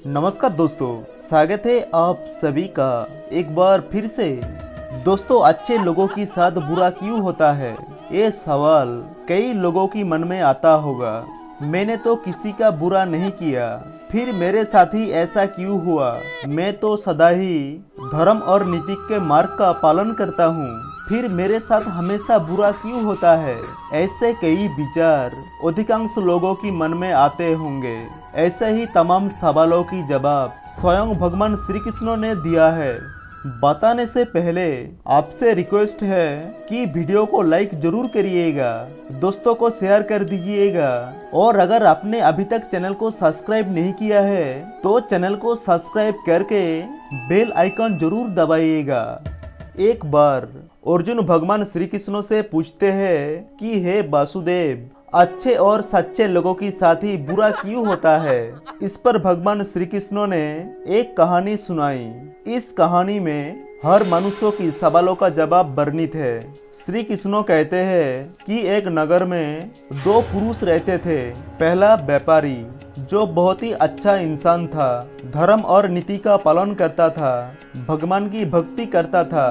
नमस्कार दोस्तों, स्वागत है आप सभी का एक बार फिर से। दोस्तों, अच्छे लोगों के साथ बुरा क्यों होता है, ये सवाल कई लोगों की मन में आता होगा। मैंने तो किसी का बुरा नहीं किया, फिर मेरे साथ ही ऐसा क्यों हुआ। मैं तो सदा ही धर्म और नीति के मार्ग का पालन करता हूँ, फिर मेरे साथ हमेशा बुरा क्यों होता है। ऐसे कई विचार अधिकांश लोगों की मन में आते होंगे। ऐसे ही तमाम सवालों की जवाब स्वयं भगवान श्री कृष्ण ने दिया है। बताने से पहले आपसे रिक्वेस्ट है कि वीडियो को लाइक जरूर करिएगा, दोस्तों को शेयर कर दीजिएगा, और अगर आपने अभी तक चैनल को सब्सक्राइब नहीं किया है तो चैनल को सब्सक्राइब करके बेल आइकन जरूर दबाइएगा। एक बार अर्जुन भगवान श्री कृष्ण से पूछते हैं कि हे वासुदेव, अच्छे और सच्चे लोगों के साथ ही बुरा क्यों होता है। इस पर भगवान श्री कृष्ण ने एक कहानी सुनाई। इस कहानी में हर मनुष्य की सवालों का जवाब वर्णित है। श्री कृष्ण कहते हैं कि एक नगर में दो पुरुष रहते थे। पहला व्यापारी, जो बहुत ही अच्छा इंसान था, धर्म और नीति का पालन करता था, भगवान की भक्ति करता था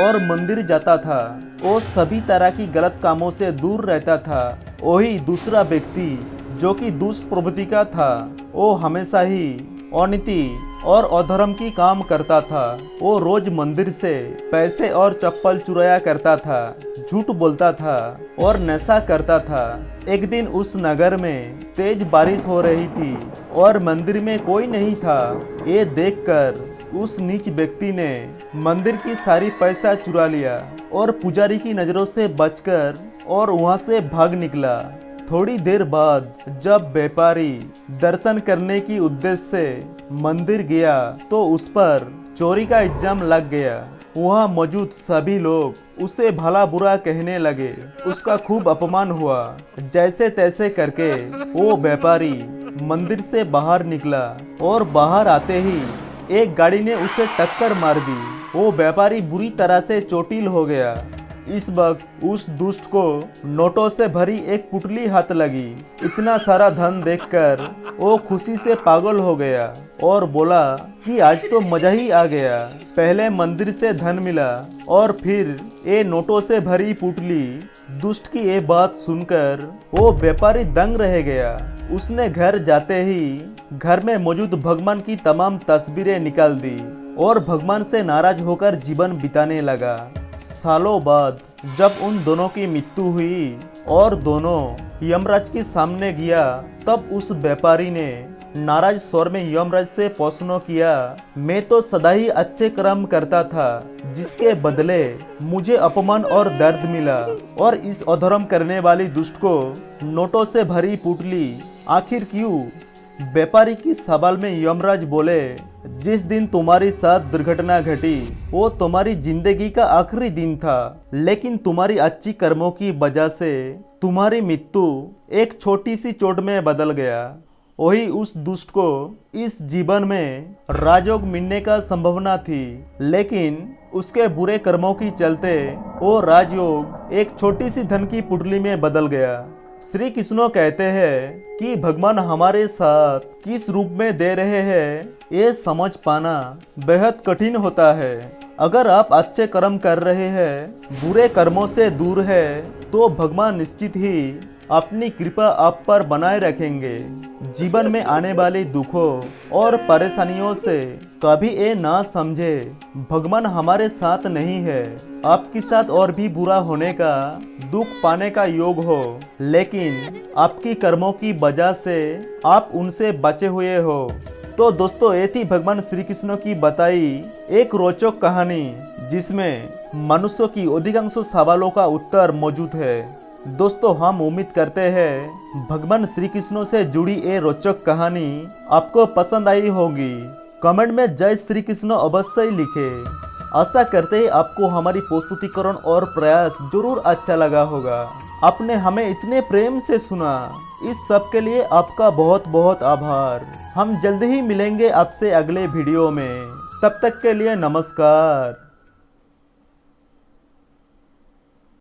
और मंदिर जाता था। वो सभी तरह की गलत कामों से दूर रहता था। वही दूसरा व्यक्ति, जो कि दुष्ट प्रवृत्ति का था, वो हमेशा ही अनीति और अधर्म की काम करता था। वो रोज मंदिर से पैसे और चप्पल चुराया करता था, झूठ बोलता था और नशा करता था। एक दिन उस नगर में तेज बारिश हो रही थी और मंदिर में कोई नहीं था। ये देखकर उस नीच व्यक्ति ने मंदिर की सारी पैसा चुरा लिया और पुजारी की नजरों से बचकर और वहां से भाग निकला। थोड़ी देर बाद जब व्यापारी दर्शन करने की उद्देश्य से मंदिर गया तो उस पर चोरी का इल्जाम लग गया। वहां मौजूद सभी लोग उसे भला बुरा कहने लगे। उसका खूब अपमान हुआ। जैसे तैसे करके वो व्यापारी मंदिर से बाहर निकला और बाहर आते ही एक गाड़ी ने उसे टक्कर मार दी। वो व्यापारी बुरी तरह से चोटिल हो गया। इस वक्त उस दुष्ट को नोटों से भरी एक पुटली हाथ लगी। इतना सारा धन देखकर वो खुशी से पागल हो गया और बोला कि आज तो मजा ही आ गया। पहले मंदिर से धन मिला और फिर ये नोटों से भरी पुटली। दुष्ट की ये बात सुनकर वो व्यापारी दंग रह गया। उसने घर जाते ही घर में मौजूद भगवान की तमाम तस्वीरें निकाल दी और भगवान से नाराज होकर जीवन बिताने लगा। सालों बाद जब उन दोनों की मृत्यु हुई और दोनों यमराज के सामने गया, तब उस व्यापारी ने नाराज स्वर में यमराज से प्रश्न किया, मैं तो सदा ही अच्छे कर्म करता था, जिसके बदले मुझे अपमान और दर्द मिला, और इस अधर्म करने वाली दुष्ट को नोटों से भरी पुटली आखिर क्यों। व्यापारी की सवाल में यमराज बोले, जिस दिन तुम्हारे साथ दुर्घटना घटी वो तुम्हारी जिंदगी का आखिरी दिन था, लेकिन तुम्हारी अच्छी कर्मों की वजह से तुम्हारी मृत्यु एक छोटी सी चोट में बदल गया। वही उस दुष्ट को इस जीवन में राजयोग मिलने का संभावना थी, लेकिन उसके बुरे कर्मों की चलते वो राजयोग एक छोटी सी धन की पुटली में बदल गया। श्री कृष्ण कहते हैं कि भगवान हमारे साथ किस रूप में दे रहे हैं, ये समझ पाना बेहद कठिन होता है। अगर आप अच्छे कर्म कर रहे हैं, बुरे कर्मों से दूर है, तो भगवान निश्चित ही अपनी कृपा आप पर बनाए रखेंगे। जीवन में आने वाले दुखों और परेशानियों से कभी ये ना समझे भगवान हमारे साथ नहीं है। आपके साथ और भी बुरा होने का, दुख पाने का योग हो, लेकिन आपकी कर्मों की वजह से आप उनसे बचे हुए हो। तो दोस्तों, ये थी भगवान श्री कृष्ण की बताई एक रोचक कहानी, जिसमें मनुष्य की अधिकांश सवालों का उत्तर मौजूद है। दोस्तों, हम उम्मीद करते हैं भगवान श्री कृष्ण से जुड़ी ये रोचक कहानी आपको पसंद आई होगी। कमेंट में जय श्री कृष्ण अवश्य ही लिखें। आशा करते हैं आपको हमारी प्रस्तुतिकरण और प्रयास जरूर अच्छा लगा होगा। आपने हमें इतने प्रेम से सुना, इस सब के लिए आपका बहुत बहुत आभार। हम जल्द ही मिलेंगे आपसे अगले वीडियो में। तब तक के लिए नमस्कार।